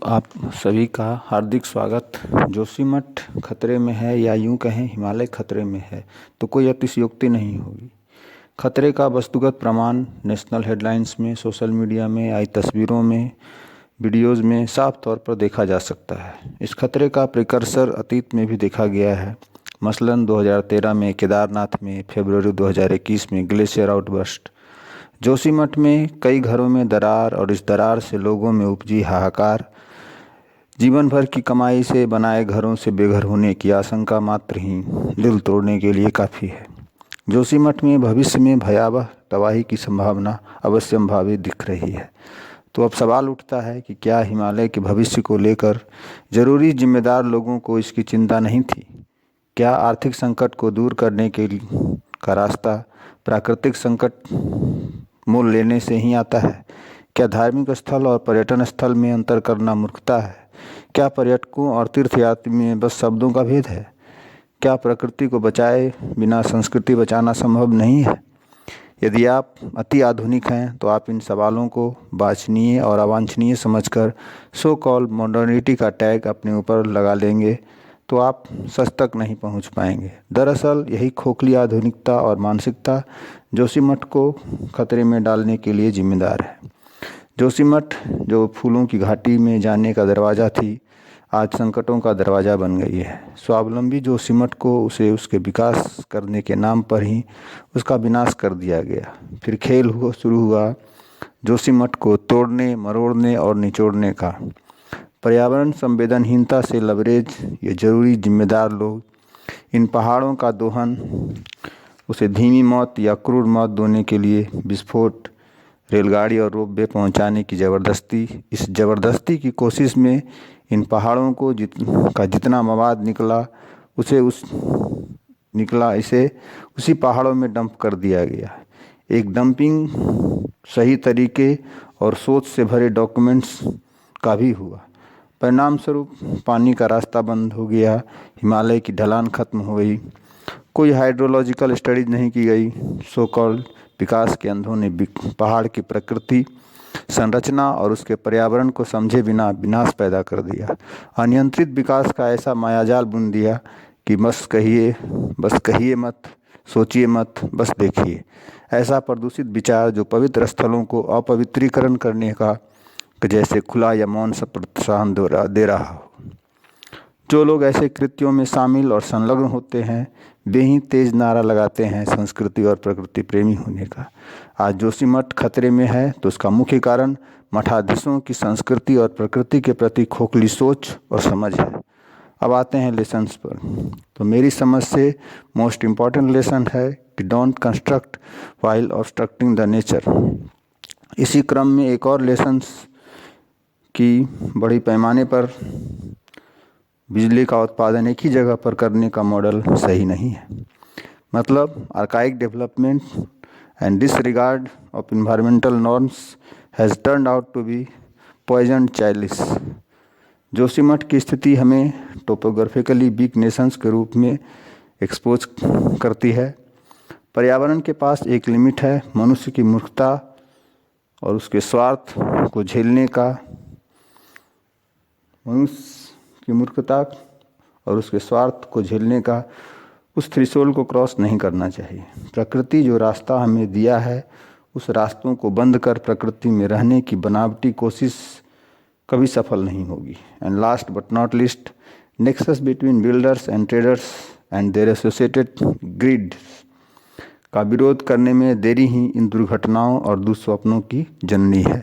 आप सभी का हार्दिक स्वागत। जोशीमठ खतरे में है या यूं कहें हिमालय खतरे में है तो कोई अतिशयोक्ति नहीं होगी। खतरे का वस्तुगत प्रमाण नेशनल हेडलाइंस में, सोशल मीडिया में आई तस्वीरों में, वीडियोज़ में साफ तौर पर देखा जा सकता है। इस खतरे का प्रिकर्सर अतीत में भी देखा गया है। मसलन 2013 में केदारनाथ में, फरवरी 2021 में ग्लेशियर आउटबर्स्ट। जोशीमठ में कई घरों में दरार और इस दरार से लोगों में उपजी हाहाकार जीवन भर की कमाई से बनाए घरों से बेघर होने की आशंका मात्र ही दिल तोड़ने के लिए काफ़ी है। जोशीमठ में भविष्य में भयावह तबाही की संभावना अवश्यंभावी दिख रही है। तो अब सवाल उठता है कि क्या हिमालय के भविष्य को लेकर जरूरी जिम्मेदार लोगों को इसकी चिंता नहीं थी? क्या आर्थिक संकट को दूर करने का रास्ता प्राकृतिक संकट मोल लेने से ही आता है? क्या धार्मिक स्थल और पर्यटन स्थल में अंतर करना मूर्खता है? क्या पर्यटकों और तीर्थयात्री में बस शब्दों का भेद है? क्या प्रकृति को बचाए बिना संस्कृति बचाना संभव नहीं है? यदि आप अति आधुनिक हैं तो आप इन सवालों को वांछनीय और अवांछनीय समझकर सो कॉल मॉडर्निटी का टैग अपने ऊपर लगा लेंगे तो आप सच तक नहीं पहुंच पाएंगे। दरअसल यही खोखली आधुनिकता और मानसिकता जोशीमठ को खतरे में डालने के लिए जिम्मेदार है। जोशीमठ जो फूलों की घाटी में जाने का दरवाज़ा थी, आज संकटों का दरवाज़ा बन गई है। स्वावलंबी जोशीमठ को उसे उसके विकास करने के नाम पर ही उसका विनाश कर दिया गया। फिर खेल शुरू हुआ जोशीमठ को तोड़ने, मरोड़ने और निचोड़ने का। पर्यावरण संवेदनहीनता से लबरेज ये जरूरी जिम्मेदार लोग इन पहाड़ों का दोहन, उसे धीमी मौत या क्रूर मौत देने के लिए विस्फोट, रेलगाड़ी और रोपवे पहुंचाने की इस ज़बरदस्ती की कोशिश में इन पहाड़ों को जितना मवाद निकला इसे उसी पहाड़ों में डंप कर दिया गया। एक डंपिंग सही तरीके और सोच से भरे डॉक्यूमेंट्स का भी हुआ। परिणाम स्वरूप पानी का रास्ता बंद हो गया, हिमालय की ढलान खत्म हो गई, कोई हाइड्रोलॉजिकल स्टडीज नहीं की गई। सो कॉल्ड विकास के अंधों ने पहाड़ की प्रकृति, संरचना और उसके पर्यावरण को समझे बिना विनाश पैदा कर दिया। अनियंत्रित विकास का ऐसा मायाजाल बुन दिया कि बस कहिए मत, सोचिए मत, बस देखिए। ऐसा प्रदूषित विचार जो पवित्र स्थलों को अपवित्रीकरण करने का जैसे खुला या मौन सा प्रोत्साहन दे रहा हो। जो लोग ऐसे कृत्यों में शामिल और संलग्न होते हैं वे ही तेज नारा लगाते हैं संस्कृति और प्रकृति प्रेमी होने का। आज जोशीमठ खतरे में है तो उसका मुख्य कारण मठाधीशों की संस्कृति और प्रकृति के प्रति खोखली सोच और समझ है। अब आते हैं लेसन्स पर। तो मेरी समझ से मोस्ट इम्पॉर्टेंट लेसन है कि don't construct while obstructing the nature. इसी क्रम में एक और लेसन्स कि बड़ी पैमाने पर बिजली का उत्पादन एक ही जगह पर करने का मॉडल सही नहीं है। मतलब archaic development and disregard of environmental norms has turned out to be poison childish. Joshimath की स्थिति हमें टोपोग्राफिकली वीक नेशंस के रूप में एक्सपोज करती है। पर्यावरण के पास एक लिमिट है। मनुष्य की मूर्खता और उसके स्वार्थ को झेलने का उस थ्रेशोल्ड को क्रॉस नहीं करना चाहिए। प्रकृति जो रास्ता हमें दिया है उस रास्तों को बंद कर प्रकृति में रहने की बनावटी कोशिश कभी सफल नहीं होगी। And last but not least, nexus between builders and traders and their associated greed का विरोध करने में देरी ही इन दुर्घटनाओं और दुस्वप्नों की जननी है।